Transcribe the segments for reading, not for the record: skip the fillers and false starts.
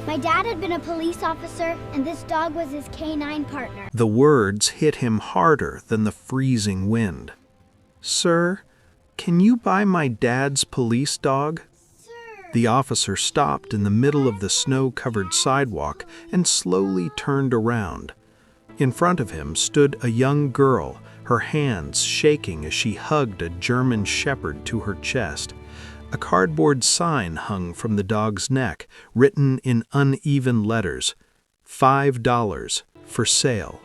My dad had been a police officer, and this dog was his canine partner. The words hit him harder than the freezing wind. "Sir, can you buy my dad's police dog?" The officer stopped in the middle of the snow-covered sidewalk and slowly turned around. In front of him stood a young girl, her hands shaking as she hugged a German shepherd to her chest. A cardboard sign hung from the dog's neck, written in uneven letters, $5 for sale.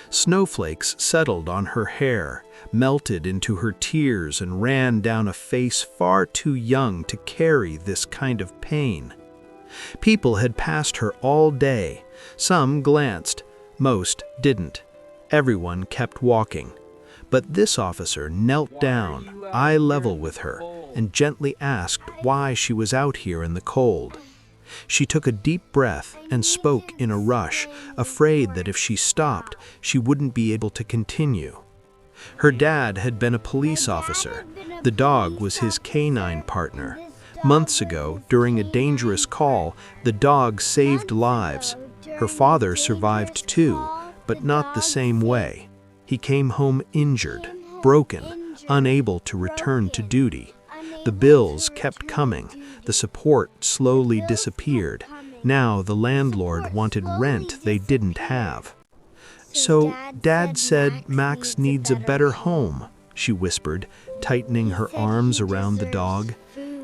Snowflakes settled on her hair, melted into her tears, and ran down a face far too young to carry this kind of pain. People had passed her all day. Some glanced, most didn't. Everyone kept walking. But this officer knelt down, eye level with her, and gently asked why she was out here in the cold. She took a deep breath and spoke in a rush, afraid that if she stopped, she wouldn't be able to continue. Her dad had been a police officer. The dog was his canine partner. Months ago, during a dangerous call, the dog saved lives. Her father survived too, but not the same way. He came home injured, broken, unable to return to duty. The bills kept coming. The support slowly disappeared. Now the landlord wanted rent they didn't have. "So Dad said Max needs a better home," she whispered, tightening her arms around the dog.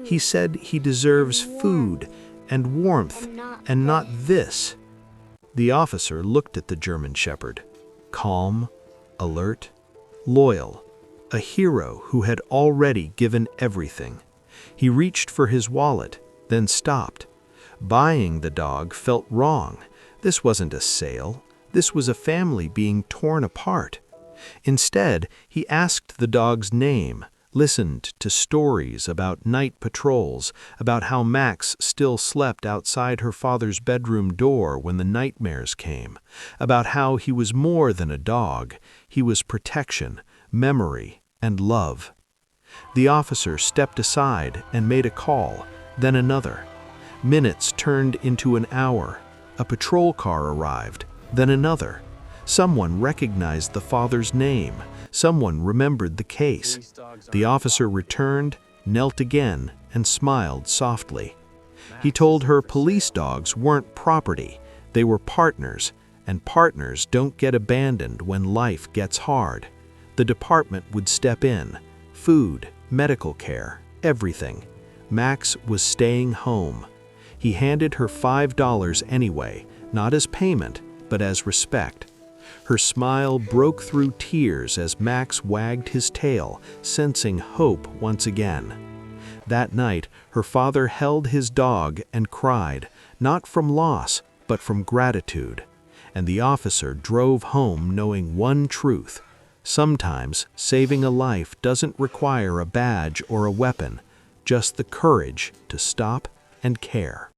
"He said he deserves food and warmth, and not this." The officer looked at the German shepherd, calm, alert, loyal, a hero who had already given everything. He reached for his wallet, then stopped. Buying the dog felt wrong. This wasn't a sale. This was a family being torn apart. Instead, he asked the dog's name, listened to stories about night patrols, about how Max still slept outside her father's bedroom door when the nightmares came, about how he was more than a dog. He was protection, memory, and love. The officer stepped aside and made a call, then another. Minutes turned into an hour. A patrol car arrived, then another. Someone recognized the father's name. Someone remembered the case. The officer returned, knelt again, and smiled softly. He told her police dogs weren't property. They were partners, and partners don't get abandoned when life gets hard. The department would step in. Food, medical care, everything. Max was staying home. He handed her $5 anyway, not as payment, but as respect. Her smile broke through tears as Max wagged his tail, sensing hope once again. That night, her father held his dog and cried, not from loss, but from gratitude. And the officer drove home knowing one truth. Sometimes saving a life doesn't require a badge or a weapon, just the courage to stop and care.